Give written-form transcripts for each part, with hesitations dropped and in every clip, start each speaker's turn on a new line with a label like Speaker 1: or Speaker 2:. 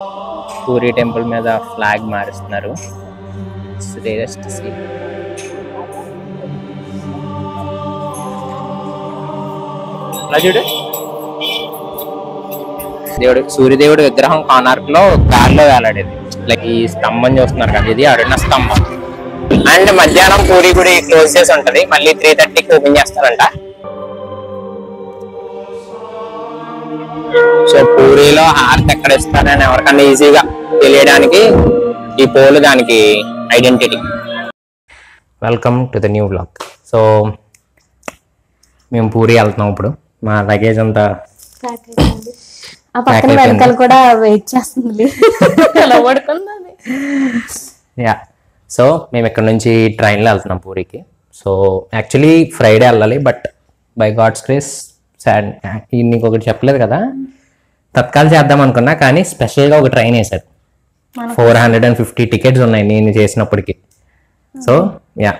Speaker 1: Puri temple మీద flag మారుస్తున్నారు. చూడు దేవుడు సూర్యదేవుడు విగ్రహం కోనార్క్ లో గాల్లో వేలాడేది. లైక్ ఈ స్తంభం చూస్తున్నారు కదా, ఇది అరుణ స్తంభం. అండ్ మధ్యాహ్నం పూరి గుడి క్లోజ్ చేసి ఉంటది, మళ్ళీ 3:30కి ఓపెన్ చేస్తారంట. సో పూరిలో హారతి ఎక్కడ ఇస్తారని ఎవరికన్నా ఈజీగా తెలియడానికి ఈ పోలు దానికి identity. Welcome to the new blog. So మేము పూరి వెళ్తున్నాం ఇప్పుడు. మా లగేజ్ అంతా
Speaker 2: వెనకాల కూడా వెయిట్ చేస్తుంది.
Speaker 1: యా, సో మేము ఇక్కడ నుంచి ట్రైన్లో వెళ్తున్నాం పూరికి. సో యాక్చువల్లీ ఫ్రైడే వెళ్ళాలి, బట్ బై గాడ్స్ గ్రేస్ నీకు ఒకటి చెప్పలేదు కదా, తత్కాల్ చేద్దాం అనుకున్నా, కానీ స్పెషల్గా ఒక ట్రైన్ వేశారు. 450 టికెట్స్ ఉన్నాయి నేను చేసినప్పటికి. సో యా,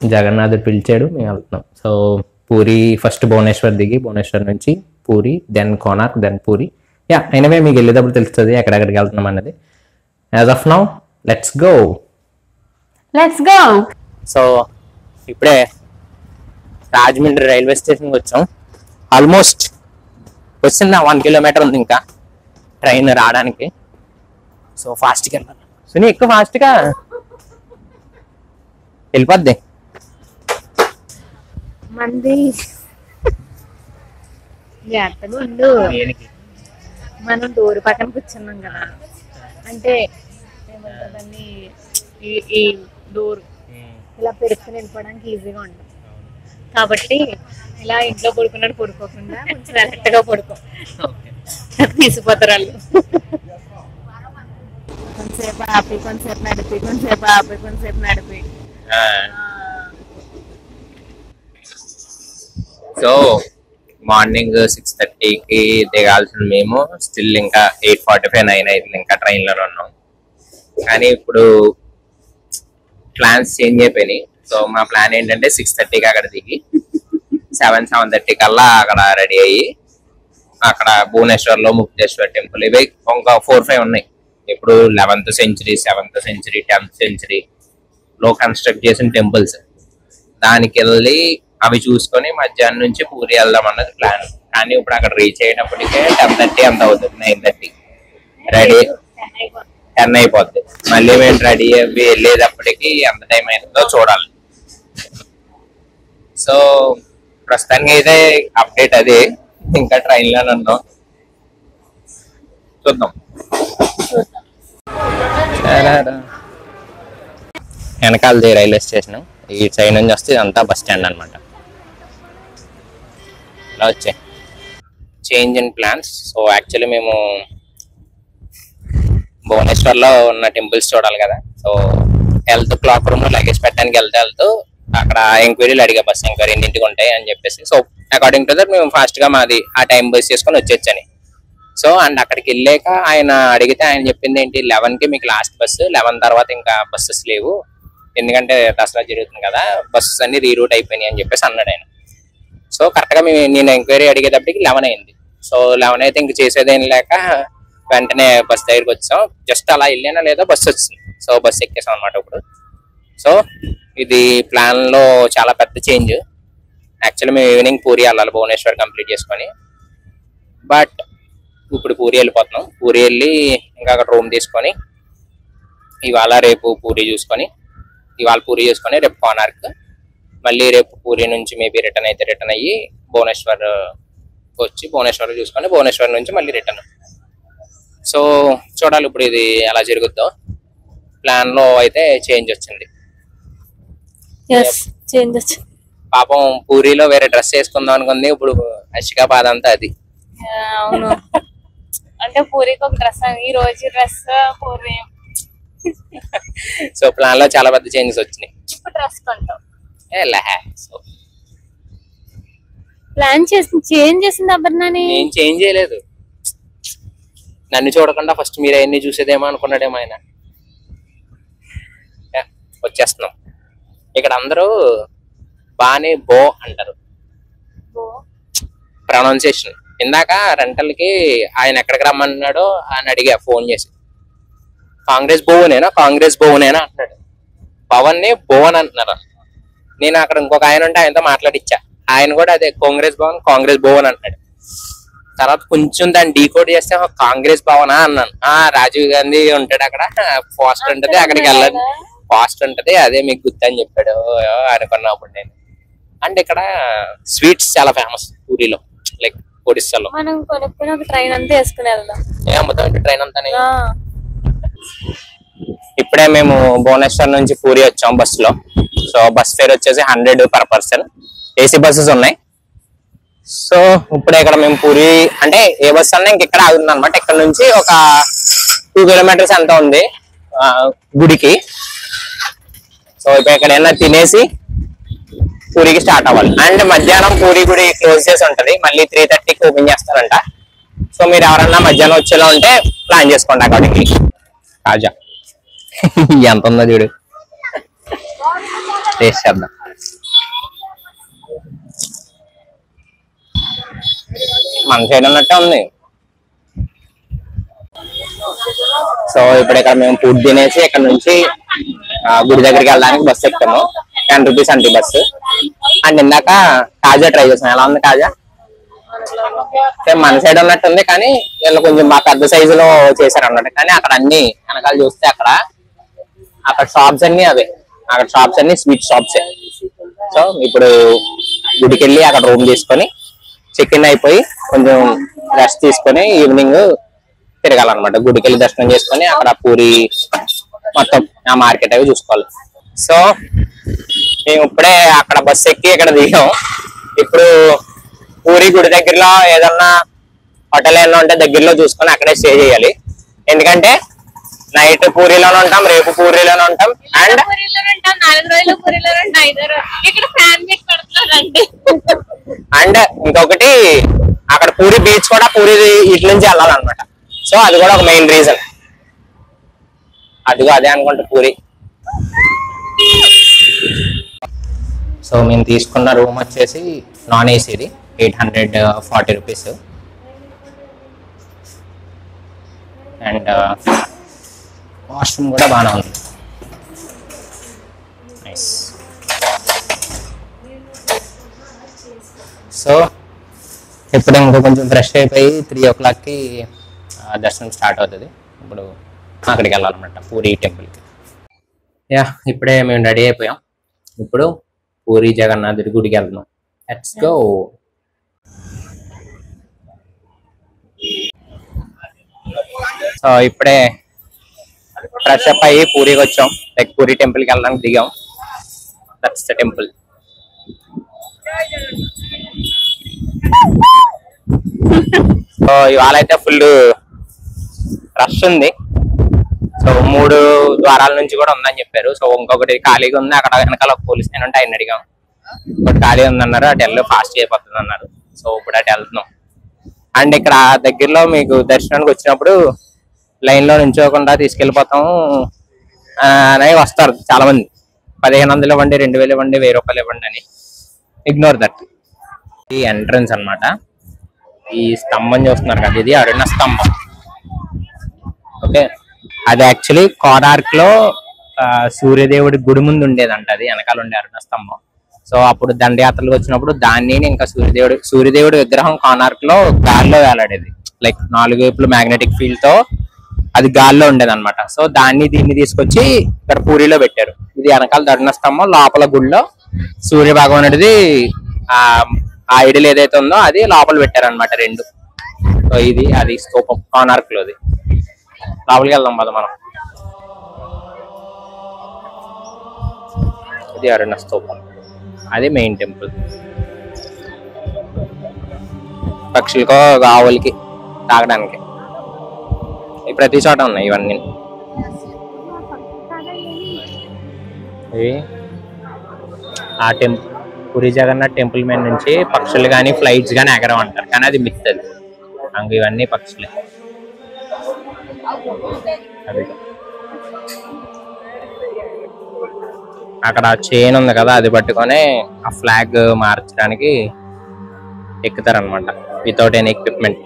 Speaker 1: జగన్నాథుడు పిలిచాడు, మేము వెళ్తున్నాం. సో పూరి ఫస్ట్ భువనేశ్వర్ దిగి, భువనేశ్వర్ నుంచి Puri, then Konark, then Puri. Yeah, అయినవే మీకు వెళ్ళేటప్పుడు తెలుస్తుంది ఎక్కడెక్కడికి వెళ్తున్నాం అన్నది. As of now let's go. So ఇప్పుడే రాజమండ్రి రైల్వే స్టేషన్కి వచ్చాం. ఆల్మోస్ట్ వచ్చిందా 1 కిలోమీటర్ ఉంది ఇంకా ట్రైన్ రావడానికి. సో ఫాస్ట్గా వెళ్ళాలి. సునీ ఎక్కువ ఫాస్ట్గా వెళ్ళిపోద్ది.
Speaker 2: మంది మనం డోర్ పక్కన కూర్చున్నాం కదా, అంటే ఏమంటుందని ఈ డోర్ ఇలా పెరుక్కుని వెళ్ళిపోవడానికి ఈజీగా ఉంటుంది కాబట్టి ఇలా ఇంట్లో పడుకున్నట్టు పడుకోకుండా కొంచెం ఎలక్ట్గా పడుకో, తీసిపోతారు వాళ్ళు. కొంతసేపు ఆపి, కొంతసేపు నడిపి, కొంతసేపు ఆపి, కొంతసేపు నడిపి.
Speaker 1: సో మార్నింగ్ 6:30కి దిగాల్సిన మేము స్టిల్ ఇంకా 8:45, 9 అవుతుంది, ఇంకా ట్రైన్లోనే ఉన్నాం. కానీ ఇప్పుడు ప్లాన్స్ చేంజ్ అయిపోయినాయి. సో మా ప్లాన్ ఏంటంటే 6:30కి అక్కడ దిగి 7:30 కల్లా అక్కడ రెడీ అయ్యి అక్కడ భువనేశ్వర్లో ముక్తేశ్వర్ టెంపుల్, ఇవి ఇంకా 4-5 ఉన్నాయి. ఇప్పుడు 11th century, 7th century, 10th సెంచరీలో కన్స్ట్రక్ట్ చేసిన టెంపుల్స్. దానికి వెళ్ళి అవి చూసుకొని మధ్యాహ్నం నుంచి పూరి వెళ్దాం అన్నది ప్లాన్. కానీ ఇప్పుడు అక్కడ రీచ్ అయ్యేటప్పటికే 10:30 అంత అవుతుంది, 9:30 రెడీ 10 అయిపోద్ది. మళ్ళీ మేము రెడీ అవి వెళ్ళేటప్పటికి ఎంత టైం అవుతుందో చూడాలి. సో ప్రస్తుతానికి అయితే అప్డేట్ అదే, ఇంకా ట్రైన్లో ఉన్నాం, చూద్దాం. వెనకాలది రైల్వే స్టేషన్, ఈ సైడ్ నుంచి వస్తే ఇదంతా బస్ స్టాండ్ అనమాట. ఇలా వచ్చే change in plans. So actually మేము భువనేశ్వర్లో ఉన్న టెంపుల్స్ చూడాలి కదా. సో హెల్త్ క్లాక్ రూమ్లో లగేజ్ పెట్టడానికి వెళ్తూ అక్కడ ఎంక్వైరీలు అడిగా, బస్ ఎంక్వైరీ ఎన్నింటికి ఉంటాయి అని చెప్పేసి. సో అకార్డింగ్ టు దట్ మేము ఫాస్ట్గా మాది ఆ టైం బస్ చేసుకొని వచ్చేచ్చని. సో అండ్ అక్కడికి వెళ్ళాక ఆయన అడిగితే ఆయన చెప్పింది ఏంటి, 11కి మీకు లాస్ట్ బస్సు, 11 తర్వాత ఇంకా బస్సెస్ లేవు, ఎందుకంటే దసరా జరుగుతుంది కదా, బస్సెస్ అన్ని రీరూట్ అయిపోయినాయి అని చెప్పేసి అన్నాడు ఆయన. సో కరెక్ట్గా నేను ఎంక్వైరీ అడిగేటప్పటికి 11 అయింది. సో 11 అయితే ఇంక చేసేదేం లేక వెంటనే బస్ దగ్గరికి వచ్చాం. జస్ట్ అలా వెళ్ళినా లేదా బస్సు వచ్చింది. సో బస్సు ఎక్కేసాం అనమాట ఇప్పుడు. సో ఇది ప్లాన్లో చాలా పెద్ద చేంజ్. యాక్చువల్లీ మేము ఈవినింగ్ పూరి వెళ్ళాలి, భువనేశ్వర్ కంప్లీట్ చేసుకొని. బట్ ఇప్పుడు పూరి వెళ్ళిపోతున్నాం. పూరి వెళ్ళి ఇంకా అక్కడ రూమ్ తీసుకొని ఇవాళ రేపు పూరి చూసుకొని, ఇవాళ పూరి చూసుకొని రేపు కోనార్క్, మళ్ళీ రేపు పూరి నుంచి మేబీ రిటర్న్ అయితే రిటర్న్ అయ్యి భువనేశ్వర్ వచ్చి భువనేశ్వర్ చూసుకొని భువనేశ్వర్ నుంచి మళ్ళీ రిటర్న్. సో చూడాలి ఇప్పుడు ఇది ఎలా జరుగుద్దో. ప్లాన్లో అయితే చేంజ్ వచ్చింది. పాపం పూరిలో వేరే డ్రెస్ వేసుకుందాం అనుకుంది, ఇప్పుడు అషికాబాద్ అంతా అది.
Speaker 2: అవును, అంటే పూరికి ఒక డ్రెస్, ఈ రోజు డ్రెస్ పూరి.
Speaker 1: సో ప్లాన్ లో చాలా పెద్ద చేంజెస్ వచ్చినాయి.
Speaker 2: డ్రెస్ కొంటాం ప్లాన్ చేంజ్ చేసింది అబ్బర్నాని.
Speaker 1: నేను చేంజ్ చేయలేదు, నన్ను చూడకుండా ఫస్ట్ మీరు అవన్నీ చూసేదేమో అనుకున్నాడేమో ఆయన. వచ్చేస్తున్నాం. ఇక్కడ అందరూ బానే బో అంటారు, ప్రొనౌన్సియేషన్. ఇందాక రెంటల్ కి ఆయన ఎక్కడికి రమ్మన్నాడో అని అడిగా ఫోన్ చేసి, కాంగ్రెస్ భువనేనా అంటున్నాడు. పవన్ ని భువన్ అంటున్నారు. నేను అక్కడ ఇంకొక ఆయన ఉంటే ఆయనతో మాట్లాడిచ్చా. ఆయన కూడా అదే కాంగ్రెస్ భవన్ అంటున్నాడు. తర్వాత కొంచెం దాన్ని డీకోడ్ చేస్తే కాంగ్రెస్ భవనా అన్నాను. రాజీవ్ గాంధీ ఉంటాడు అక్కడ, పోస్ట్ ఉంటది, అక్కడికి వెళ్ళండి, పోస్ట్ ఉంటది, అదే మీకు గుర్తు అని చెప్పాడు అనుకున్నప్పుడు నేను. అండ్ ఇక్కడ స్వీట్స్ చాలా ఫేమస్ పూరిలో, లైక్ ఒడిస్సాలో.
Speaker 2: మనం కొనుక్కుని ఒక ట్రైన్ అంతా వేసుకుని వెళ్దాం.
Speaker 1: ఏమవుతాం ట్రైన్ అంతా. ఇప్పుడే మేము భువనేశ్వర్ నుంచి పూరి వచ్చాం బస్సులో. సో బస్ ఫేర్ వచ్చేసి 100 per person. ఏసీ బస్సెస్ ఉన్నాయి. సో ఇప్పుడే ఇక్కడ మేము పూరి అంటే ఏ బస్ అన్నా ఇంకెక్కడ ఆగుతుంది అనమాట. ఇక్కడ నుంచి ఒక 2 kilometers ఎంత ఉంది గుడికి. సో ఇప్పుడు ఎక్కడైనా తినేసి పూరికి స్టార్ట్ అవ్వాలి. అండ్ మధ్యాహ్నం పూరి గుడి క్లోజ్ చేసి ఉంటది, మళ్ళీ 3:30కి ఓపెన్ చేస్తారంట. సో మీరు ఎవరన్నా మధ్యాహ్నం వచ్చేలా ఉంటే ప్లాన్ చేసుకోండి అక్కడికి. కాజా ఎంత ఉందో చూడు, టేస్ట్ చేద్దాం. మన సైడ్ ఉన్నట్టే ఉంది. సో ఇప్పుడు ఇక్కడ మేము ఫుడ్ తినేసి ఇక్కడ నుంచి గుడి దగ్గరికి వెళ్ళడానికి బస్సు ఎక్కాము. 10 rupees అంటే బస్సు. అండ్ ఇందాక కాజా ట్రై చేసాం. ఎలా ఉంది కాజా? మన సైడ్ ఉన్నట్టు ఉంది, కానీ వీళ్ళు కొంచెం బాగా పెద్ద సైజులో చేశారు అన్నట్టు. కానీ అక్కడ అన్ని వెనకాల చూస్తే అక్కడ షాప్స్ అన్ని అవే, అక్కడ షాప్స్ అన్ని స్వీట్ షాప్సే. సో ఇప్పుడు గుడికి వెళ్ళి అక్కడ రూమ్ తీసుకొని చెక్ ఇన్ అయిపోయి కొంచెం రెస్ట్ తీసుకొని ఈవినింగ్ తిరగాలన్నమాట. గుడికి వెళ్ళి దర్శనం చేసుకొని అక్కడ పూరి మొత్తం ఆ మార్కెట్ అవి చూసుకోవాలి. సో మేము ఇప్పుడే అక్కడ బస్సు ఎక్కి ఇక్కడ దిగాం. ఇప్పుడు పూరి గుడి దగ్గరలో ఏదన్నా హోటల్ ఏమన్నా ఉంటే దగ్గరలో చూసుకొని అక్కడే స్టే చేయాలి. ఎందుకంటే నైట్ పూరిలోనే ఉంటాం, రేపు పూరిలోనే ఉంటాం. అండ్
Speaker 2: 4 రోజులు పూరిలోనే ఉంటాం, 5 రోజులు ఇక్కడ ఫ్యామిలీ పెడుతున్నారండి.
Speaker 1: అండ్ ఇంకొకటి అక్కడ పూరి బీచ్ కూడా పూరి ఇటు నుంచి వెళ్ళాలన్నమాట. సో అది కూడా ఒక మెయిన్ రీజన్. అదిగో అదే అనుకుంటా పూరి. సో మేము తీసుకున్న రూమ్ వచ్చేసి నాన్ ఏసీది, 840 rupees. అండ్ వాష్రూమ్ కూడా బాగానే ఉంది, నైస్. సో ఇప్పుడు ఇంకా కొంచెం ఫ్రెష్ అయిపోయి 3 o'clockకి దర్శనం స్టార్ట్ అవుతుంది. ఇప్పుడు అక్కడికి వెళ్ళాలన్నమాట, పూరి టెంపుల్కి. ఇప్పుడే మేము రెడీ అయిపోయాం. ఇప్పుడు పూరి జగన్నాథుడి గుడికి వెళ్తున్నాం. Let's go. సో ఇప్పుడే ఫ్రెష్ అప్ అయ్యి పూరికి వచ్చాం, లైక్ పూరి టెంపుల్కి వెళ్ళడానికి దిగాం. That's the temple. సో ఇవాళ అయితే ఫుల్ రష్ ఉంది. సో 3 ద్వారాల నుంచి కూడా ఉందని చెప్పారు. సో ఇంకొకటి ఖాళీగా ఉంది, అక్కడ వెనకాల పోలీస్ ఆయన ఉంటే ఆయన అడిగాం. ఇంకోటి ఖాళీ ఉందన్నారు, అటు వెళ్ళి ఫాస్ట్ అయిపోతుంది అన్నారు. సో ఇప్పుడు అటు వెళ్తున్నాం. అండ్ ఇక్కడ దగ్గరలో మీకు దర్శనానికి వచ్చినప్పుడు లైన్ లో నుంచోకుండా తీసుకెళ్ళిపోతాము అని వస్తారు చాలా మంది. 1500 ఇవ్వండి, 2000 ఇవ్వండి, 1000 రూపాయలు ఇవ్వండి అని. Ignore that. ఈ ఎంట్రన్స్ అన్నమాట. ఈ స్తంభం చూస్తున్నారు కదా, ఇది అరుణ స్తంభం. ఓకే, అది యాక్చువల్లీ కోనార్క్ లో సూర్యదేవుడి గుడి ముందు ఉండేదంట, అది వెనకాల ఉండే అరుణ స్తంభం. సో అప్పుడు దండయాత్రలు వచ్చినప్పుడు దాన్ని ఇంకా సూర్యదేవుడి విగ్రహం కోనార్క్ లో గాల్లో వేలాడేది, లైక్ 4 వైపులు మ్యాగ్నెటిక్ ఫీల్డ్ తో అది గాల్లో ఉండేది అనమాట. సో దీన్ని తీసుకొచ్చి ఇక్కడ పూరిలో పెట్టారు. ఇది వెనకాల అరుణ స్తంభం, లోపల గుడిలో సూర్య భగవానుడిది ఆ ఐడిల్ ఏదైతే ఉందో అది లోపల పెట్టారు అనమాట 2. సో ఇది అది స్తూపం కోనార్క్ లోది. లోపలికి వెళ్దాం పద మనం. ఇది అరుణ స్తూపం, అది మెయిన్ టెంపుల్. పక్షులకో ఆవులకి తాగడానికి ప్రతి చోట ఉన్నాయి ఇవన్నీ. ఆ టెంపుల్ పూరి జగన్నాథ్ టెంపుల్ మీద నుంచి పక్షులు కానీ ఫ్లైట్స్ కానీ ఎగరం అంటారు, కానీ అది మిత్. అది ఇవన్నీ పక్షులే. అది అక్కడ చైన్ ఉంది కదా, అది పట్టుకొని ఆ ఫ్లాగ్ మార్చడానికి ఎక్కుతారనమాట వితౌట్ ఎనీ ఎక్విప్మెంట్.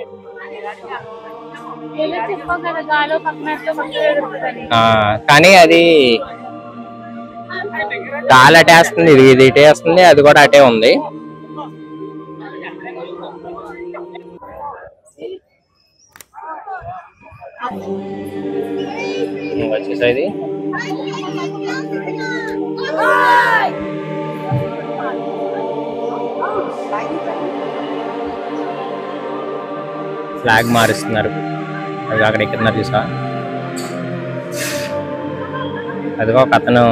Speaker 1: కానీ అది గాలి అటేస్తుంది, ఇది ఇటేస్తుంది, అది కూడా అటే ఉంది. వచ్చేసేది ఫ్లాగ్ మారుస్తున్నారు. అది అక్కడ ఎక్కుతున్నారు చూసా. అదిగో ఒక అతను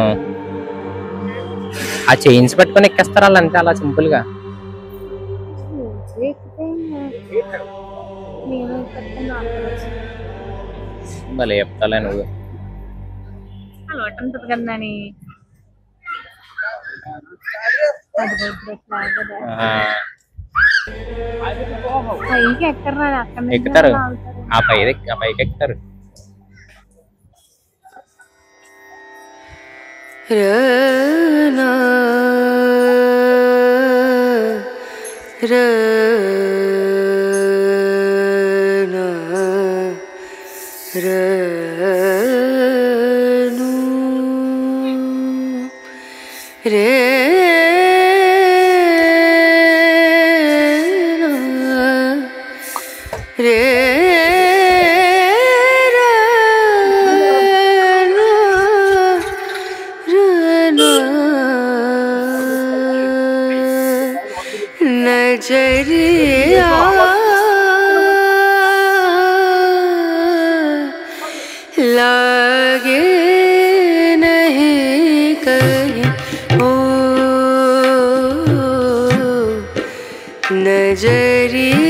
Speaker 1: ఆ చైన్స్ పట్టుకొని ఎక్కేస్తారు వాళ్ళు, అంతే అలా సింపుల్ గా. భలే చెప్తాలే నువ్వు.
Speaker 2: అలవాటు ఉంటుంది కదా అని. పైకి
Speaker 1: ఎక్కుతారు, ఆ పైకి ఎక్కుతారు.
Speaker 3: नजरिया लागे नहीं कहीं ओ नजरिया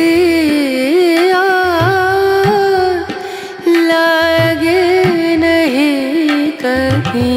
Speaker 3: लागे नहीं कहीं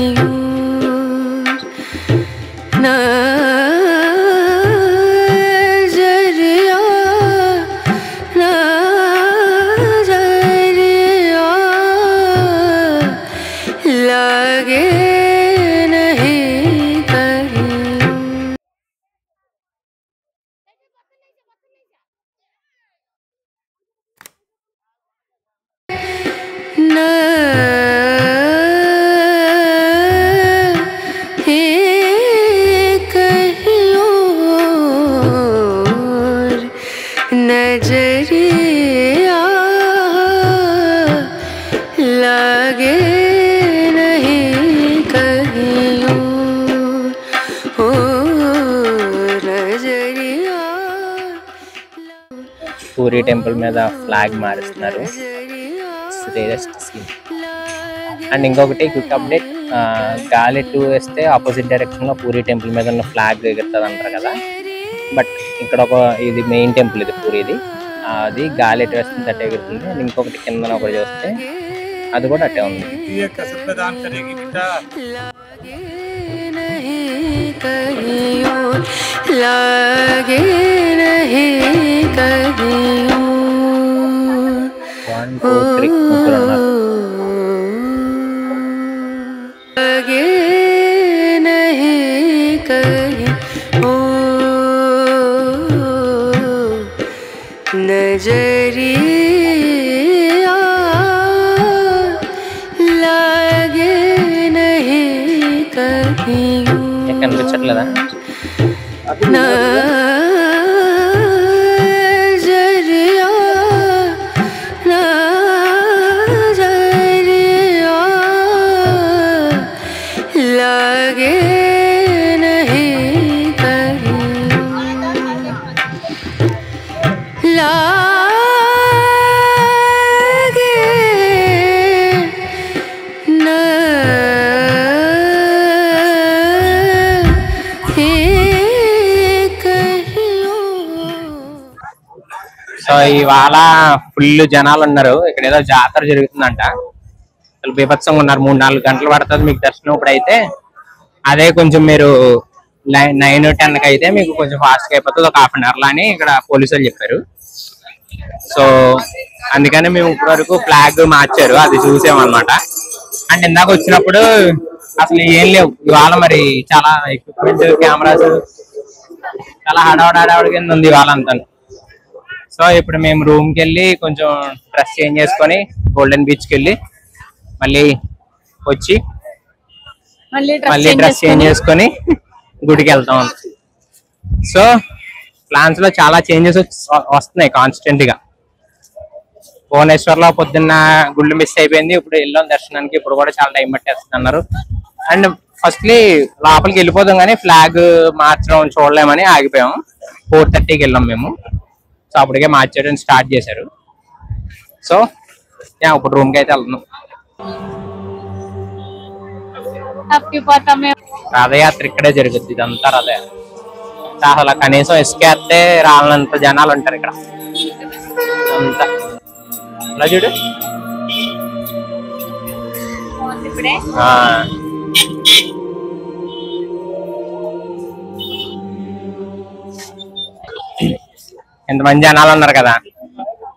Speaker 3: नजरिया लागे नहीं कहीं ओ नजरिया.
Speaker 1: పూరి టెంపుల్ మీద ఫ్లాగ్ మారుస్తున్నారు. శ్రేయస్ట్ సీన్. అండ్ ఇంకొకటి క్విక్ అప్డేట్, గాలి 2 వేస్తే ఆపోజిట్ డైరెక్షన్ లో పూరి టెంపుల్ మీద ఉన్న ఫ్లాగ్ ఎగురుతుంది అంటారు కదా. బట్ ఇక్కడ ఒక ఇది మెయిన్ టెంపుల్, ఇది పూరిది. అది గాలి ఎటు వేస్తుంది అట్టే ఎగురుతుంది. ఇంకొకటి కింద ఒకటి చూస్తే అది కూడా అట్టే ఉంది.
Speaker 3: लागे नहीं कहीं
Speaker 1: 1 2 3 ముగ్గురు ఉన్నారు.
Speaker 3: लागे नहीं कहीं ओ नजरिया लागे नहीं कहीं
Speaker 1: కనిపించట్లేదా?
Speaker 3: नजरिया नजरिया लागे नहीं कहीं लागे
Speaker 1: సో ఇవాళ ఫుల్ జనాలు ఉన్నారు. ఇక్కడ ఏదో జాతర జరుగుతుందంట. అసలు బీభత్సంగా ఉన్నారు. 3-4 గంటలు పడుతుంది మీకు దర్శనం. ఇప్పుడైతే అదే కొంచెం మీరు 9-10కి అయితే మీకు కొంచెం ఫాస్ట్ గా అయిపోతుంది, ఒక ½ అవర్లో అని ఇక్కడ పోలీసులు చెప్పారు. సో అందుకని మేము ఇప్పటి వరకు ఫ్లాగ్ మార్చారు, అది చూసామన్నమాట. అండ్ ఇందాక వచ్చినప్పుడు అసలు ఏం లేవు. ఇవాళ మరి చాలా ఎక్విప్మెంట్, కెమెరాస్, చాలా హడావుడి కింద ఉంది ఇవాళ అంతా. సో ఇప్పుడు మేము రూమ్కి వెళ్ళి కొంచెం డ్రెస్ చేంజ్ చేసుకొని గోల్డెన్ బీచ్కి వెళ్ళి మళ్ళీ వచ్చి
Speaker 2: మళ్ళీ
Speaker 1: మళ్ళీ డ్రెస్ చేంజ్ చేసుకొని గుడికి వెళ్తాం. సో ప్లాన్స్ లో చాలా చేంజెస్ వస్తున్నాయి కాన్స్టెంట్ గా. భువనేశ్వర్లో పొద్దున్న గుళ్ళు మిస్ అయిపోయింది, ఇప్పుడు వెళ్ళాం దర్శనానికి, ఇప్పుడు కూడా చాలా టైం పట్టేస్తుంది అన్నారు. అండ్ ఫస్ట్లీ లోపలికి వెళ్ళిపోదాం కానీ ఫ్లాగ్ మార్చడం చూడలేమని ఆగిపోయాం. 4:30కి వెళ్ళాం మేము. సో అప్పటికే మార్చేయడం స్టార్ట్ చేశారు. సో ఇప్పుడు రూమ్ కి అయితే వెళ్తున్నాం. రథయాత్ర ఇక్కడే జరుగుద్ది, ఇదంతా రథయాత్ర. అసలు కనీసం ఇసుకేస్తే రాలంత జనాలు ఉంటారు ఇక్కడ అంతా. అలా చూడు, ఎంతమంది జనాలు ఉన్నారు కదా,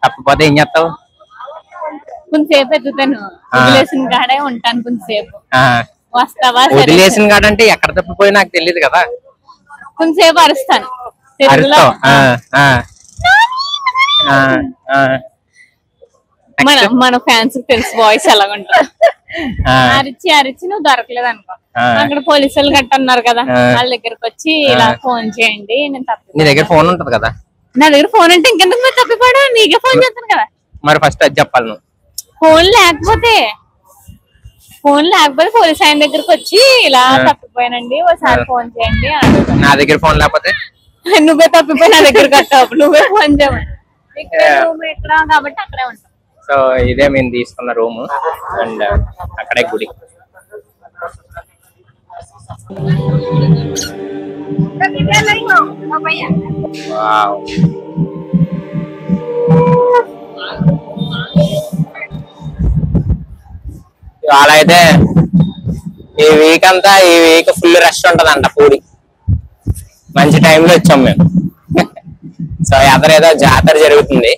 Speaker 1: తప్పిపోతే ఏం చేస్తావు?
Speaker 2: కొంతసేపు ఎత్తుతాను, వదిలేసిన కాడే ఉంటాను కొంతసేపు. వస్తావా?
Speaker 1: వదిలేసిన కాడ అంటే ఎక్కడ తప్పిపోయి నాకు తెలియదు కదా.
Speaker 2: కొంతసేపు అరుస్తాను. మన ఫ్యాన్స్ తెలుసు వాయిస్ ఎలాగుంటుంది. అరిచి అరిచి నువ్వు దొరకలేదు అనుకో, అక్కడ పోలీసులు గట్ట ఉన్నారు కదా, వాళ్ళ దగ్గరకు వచ్చి ఇలా ఫోన్ చేయండి, నేను తప్పి.
Speaker 1: నీ దగ్గర ఫోన్ ఉంటది కదా?
Speaker 2: నా దగ్గర ఫోన్ అంటే ఇంకెందుకు మీరు తప్పిపోయాడు, నీకే ఫోన్ చేస్తాను కదా.
Speaker 1: మరి ఫస్ట్ అది చెప్పాలి నువ్వు.
Speaker 2: ఫోన్ లేకపోతే పోలీస్ ఆయన దగ్గరకు వచ్చి ఇలా తప్పిపోయానండి ఒకసారి ఫోన్ చేయండి.
Speaker 1: నా దగ్గర ఫోన్ లేకపోతే
Speaker 2: నువ్వే తప్పిపోయి నా దగ్గర కట్టావు, నువ్వే ఫోన్ చేయమని. ఇక్కడ రూమ్ ఎక్కడ కాబట్టి అక్కడే ఉంటాం.
Speaker 1: సో ఇదే మేము తీసుకున్న రూమ్, అండ్ అక్కడే గుడి. ఇవాళ అయితే ఈ వీక్ ఫుల్ రష్ ఉంటదంట పూరి. మంచి టైంలో వచ్చాం మేము. సో ఎదరేదో జాతర జరుగుతుంది.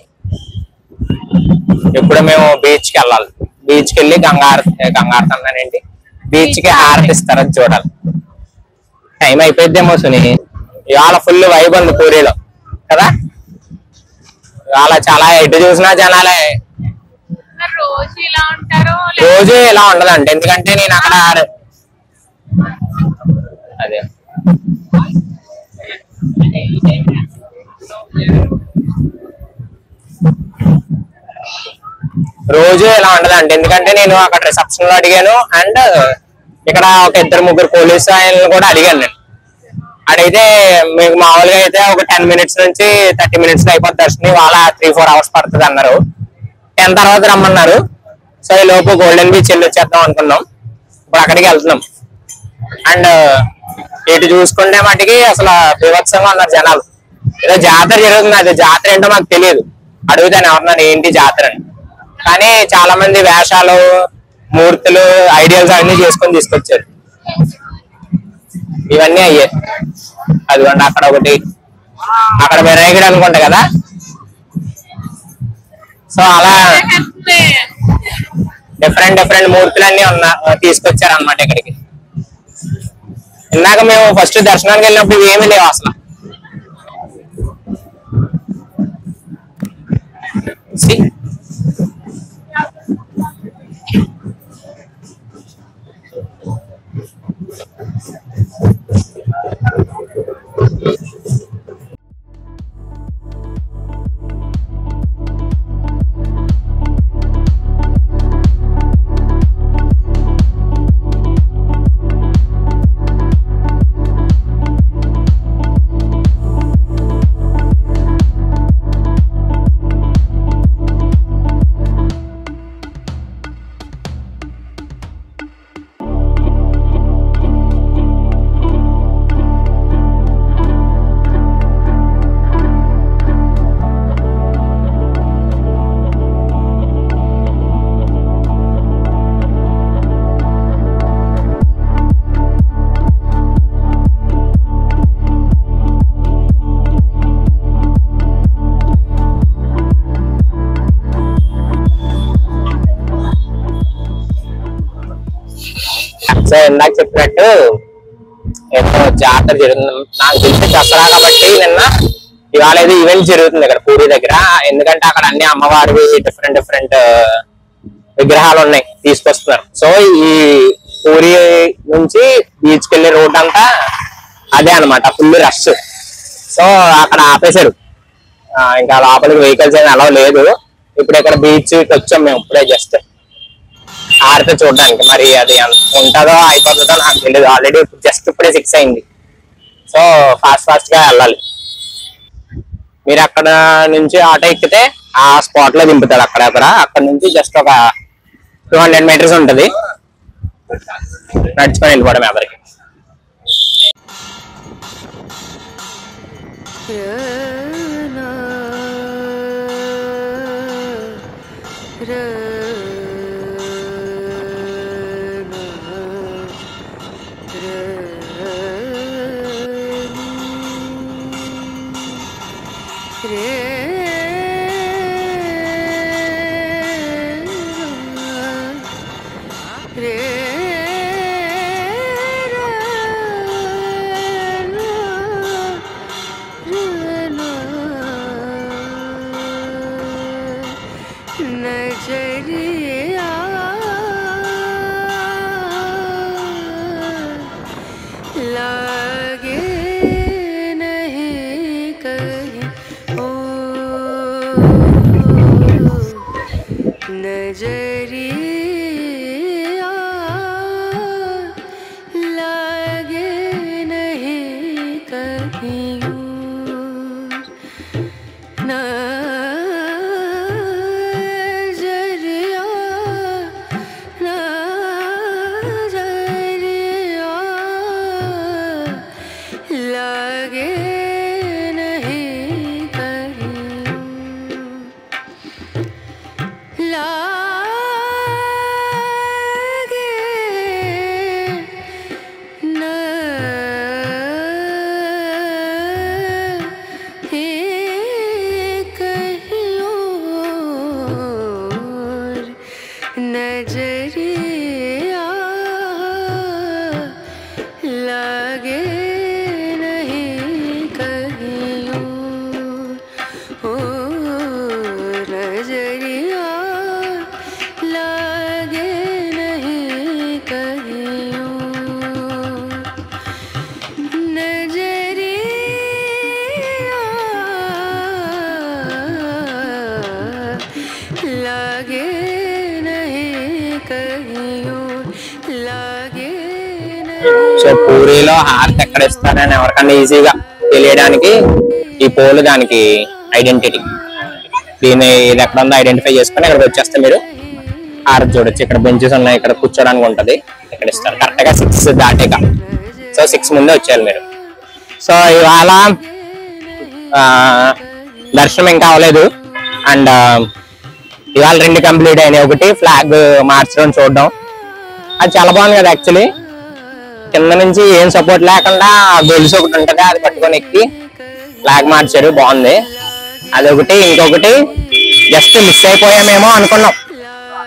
Speaker 1: ఇప్పుడు మేము బీచ్ కి వెళ్ళాలి. బీచ్ కి వెళ్ళి గంగారతి అన్నానేంటి, బీచ్ కి హారతి ఇస్తారు, అది చూడాలి. టైం అయిపోయిద్దేమో సుని. ఇవాళ ఫుల్ వైబ్ ఉంది పూరిలో కదా. ఇవాళ చాలా ఎటు చూసినా జనాలే. రోజు ఇలా ఉండదండి, ఎందుకంటే నేను అక్కడ అదే రోజు ఇలా ఉండదండి, ఎందుకంటే నేను అక్కడ రిసెప్షన్ లో అడిగాను, అండ్ ఇక్కడ ఒక 2-3 పోలీసు ఆయనను కూడా అడిగాను. నేను అడిగితే మీకు మామూలుగా అయితే ఒక 10 minutes నుంచి 30 minutes లో అయిపోతుంది దర్శనం, వాళ్ళ 3-4 hours పడుతుంది అన్నారు. 10 తర్వాత రమ్మన్నారు. సో ఈ లోపు గోల్డెన్ బీచ్ వెళ్ళి వచ్చేద్దాం అనుకున్నాం. ఇప్పుడు అక్కడికి వెళ్తున్నాం. అండ్ ఇటు చూసుకుంటే మటుకి అసలు బీభత్సంగా ఉన్నారు జనాలు. ఏదో జాతర జరుగుతుంది, అది జాతర ఏంటో మాకు తెలియదు. అడుగుతాను ఎవరన్నా ఏంటి జాతర అని. కానీ చాలా మంది వేషాలు, మూర్తులు, ఐడియల్స్ అన్ని చేసుకొని తీసుకొచ్చారు. ఇవన్నీ అయ్యాయి. అదిగోండి అక్కడ ఒకటి, అక్కడ వినాయకుడు అనుకుంటా కదా. సో అలా డిఫరెంట్ మూర్తులన్నీ తీసుకొచ్చారు అన్నమాట ఇక్కడికి. ఇందాక మేము ఫస్ట్ దర్శనానికి వెళ్ళినప్పుడు ఏమీ లేవు అసలు. సో ఇందాక చెప్పినట్టు ఏదో జాతర జరుగుతుంది. నాకు తెలిసి దసరా కాబట్టి నిన్న ఇవాళ ఏదో ఈవెంట్ జరుగుతుంది ఇక్కడ పూరి దగ్గర. ఎందుకంటే అక్కడ అన్ని అమ్మవారివి డిఫరెంట్ విగ్రహాలు ఉన్నాయి తీసుకొస్తున్నారు. సో ఈ పూరి నుంచి బీచ్కి వెళ్ళే రోడ్ అంతా అదే అనమాట, ఫుల్ రష్. సో అక్కడ ఆపేశారు, ఇంకా లోపలికి వెహికల్స్ ఏమి అలౌ లేదు. ఇప్పుడు ఇక్కడ బీచ్ వచ్చాం మేము ఇప్పుడే జస్ట్ ఆరితే చూడడానికి. మరి అది ఉంటుందో అయిపోతుందో నాకు తెలియదు. ఆల్రెడీ జస్ట్ ఇప్పుడే 6 అయింది. సో ఫాస్ట్ గా వెళ్ళాలి. మీరు అక్కడ నుంచి ఆటో ఎక్కితే ఆ స్పాట్ లో దింపుతాడు అక్కడ నుంచి జస్ట్ ఒక 200 మీటర్స్ ఉంటది, నడుచుకొని వెళ్ళిపోవడం ఎవరికి.
Speaker 3: नजरिया लागे नहीं कहीं ओ नजरिया लागे नहीं कहीं नजरिया लागे नहीं कहीं ओ नजरिया लागे नहीं कहीं नजरिया लागे
Speaker 1: సో పూరిలో హారతి ఎక్కడ ఇస్తారని ఎవరికన్నా ఈజీగా తెలియడానికి ఈ పోల్ దానికి ఐడెంటిటీ. దీన్ని ఇది ఎక్కడ ఉందో ఐడెంటిఫై చేసుకుని ఇక్కడికి వచ్చేస్తే మీరు హారతి చూడొచ్చు. ఇక్కడ బెంచెస్ ఉన్నాయి, ఇక్కడ కూర్చోడానికి ఉంటది, ఇక్కడ ఇస్తారు కరెక్ట్ గా 6 దాటాక. సో 6 ముందే వచ్చేయాలి మీరు. సో ఇవాళ దర్శనం ఇంకా అవ్వలేదు. అండ్ ఇవాళ 2 కంప్లీట్ అయినాయి. ఒకటి ఫ్లాగ్ మార్చడం చూడడం, అది చాలా బాగుంది కదా. యాక్చువల్లీ కింద నుంచి ఏం సపోర్ట్ లేకుండా గొలుసు ఒకటి ఉంటది, అది పట్టుకొని ఎక్కి ఫ్లాగ్ మార్చారు, బాగుంది. అదొకటి. ఇంకొకటి జస్ట్ మిస్ అయిపోయామేమో అనుకున్నాం,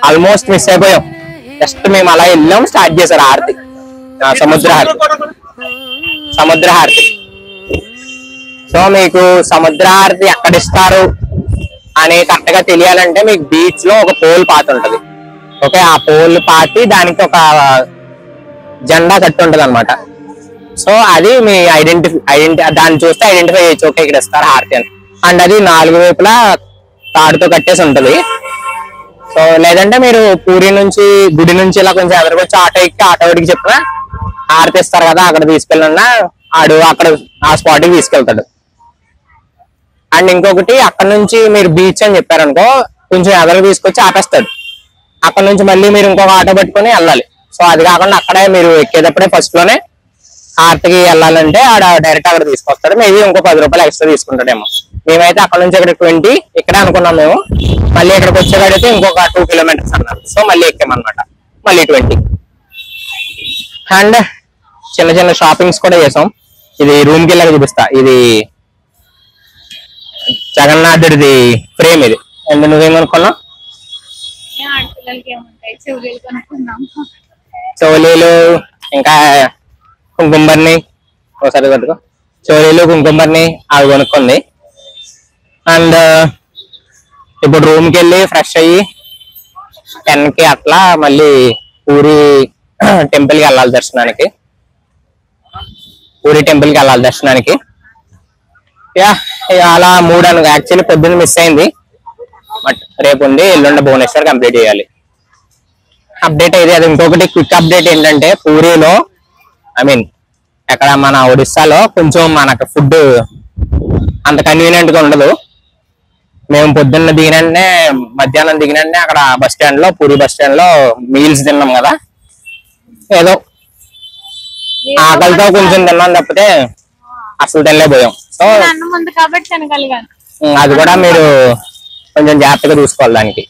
Speaker 1: ఆల్మోస్ట్ మిస్ అయిపోయాం. జస్ట్ మేము అలా వెళ్ళాం, స్టార్ట్ చేశారు హారతి, సముద్ర హారతి. సో మీకు సముద్ర హారతి ఎక్కడ ఇస్తారు అని కరెక్ట్ గా తెలియాలంటే మీకు బీచ్ లో ఒక పోల్ పాతి ఉంటది. ఓకే, ఆ పోల్ పాతి దానికి ఒక జెండా కట్టి ఉంటది అనమాట. సో అది మీ దాన్ని చూస్తే ఐడెంటిఫై చేయొచ్చు, ఓకే ఇక్కడ ఇస్తారు హారతి అని. అండ్ అది 4 వైపులా తాడుతో కట్టేసి ఉంటది. సో లేదంటే మీరు పూరి నుంచి గుడి నుంచి ఇలా కొంచెం ఎదురుకొచ్చి ఆటో ఎక్కి ఆటోడికి చెప్పినా హారతి ఇస్తారు కదా, అక్కడ తీసుకెళ్ళినా ఆడు అక్కడ ఆ స్పాట్ కి తీసుకెళ్తాడు. అండ్ ఇంకొకటి అక్కడ నుంచి మీరు బీచ్ అని చెప్పారనుకో, కొంచెం ఎదరు తీసుకొచ్చి ఆపేస్తాడు. అక్కడ నుంచి మళ్ళీ మీరు ఇంకొక ఆటో పట్టుకొని వెళ్ళాలి. సో అది కాకుండా అక్కడే మీరు ఎక్కేటప్పుడే ఫస్ట్ లోనే హారతికి వెళ్ళాలంటే ఆడ డైరెక్ట్ అక్కడ తీసుకొస్తాడు. మేబీ ఇంకో 10 రూపాయలు ఎక్స్ట్రా తీసుకుంటాడేమో. మేమైతే అక్కడ నుంచి ఇక్కడ 20 ఇక్కడే అనుకున్నాం మేము. మళ్ళీ ఇక్కడికి వచ్చేకాడైతే ఇంకొక 2 కిలోమీటర్స్ అన్నారు. సో మళ్ళీ ఎక్కామన్నమాట, మళ్ళీ 20. అండ్ చిన్న చిన్న షాపింగ్స్ కూడా చేసాం. ఇది రూమ్ కి వెళ్ళాక చూపిస్తా. ఇది జగన్నాథుడిది ఫ్రేమ్. ఇది అండ్ నువ్వేమనుకున్నావు? చోలీలు ఇంకా కుంకుమర్ని ఒకసారి కొట్టుకో. చోలీలు కుంకుమర్ని అవి కొనుక్కుంది. అండ్ ఇప్పుడు రూమ్ కి వెళ్ళి ఫ్రెష్ అయ్యి 10 కి అట్లా మళ్ళీ పూరి టెంపుల్ కి వెళ్ళాలి దర్శనానికి. పూరి టెంపుల్ కి వెళ్ళాలి దర్శనానికి. అలా 3 అనుకో. యాక్చువల్లీ పొద్దున్న మిస్ అయింది, బట్ రేపు ఉంది, ఎల్లుండి భువనేశ్వర్ కంప్లీట్ చేయాలి. అప్డేట్ అయితే అది. ఇంకొకటి క్విక్ అప్డేట్ ఏంటంటే పూరిలో అక్కడ మన ఒడిస్సాలో కొంచెం మనకు ఫుడ్ అంత కన్వీనియంట్ గా ఉండదు. మేము పొద్దున్న దిగినంటే మధ్యాహ్నం దిగినంటే అక్కడ బస్ స్టాండ్ లో, పూరి బస్ స్టాండ్ లో మీల్స్ తిన్నాం కదా, ఏదో ఆకలితో కొంచెం తిన్నాం తప్పితే అసలు తినలేకపోయాం. సో
Speaker 2: అన్నం ఉంది కాబట్టి తినగలిగాను.
Speaker 1: అది కూడా మీరు కొంచెం జాగ్రత్తగా చూసుకోవాలి దానికి.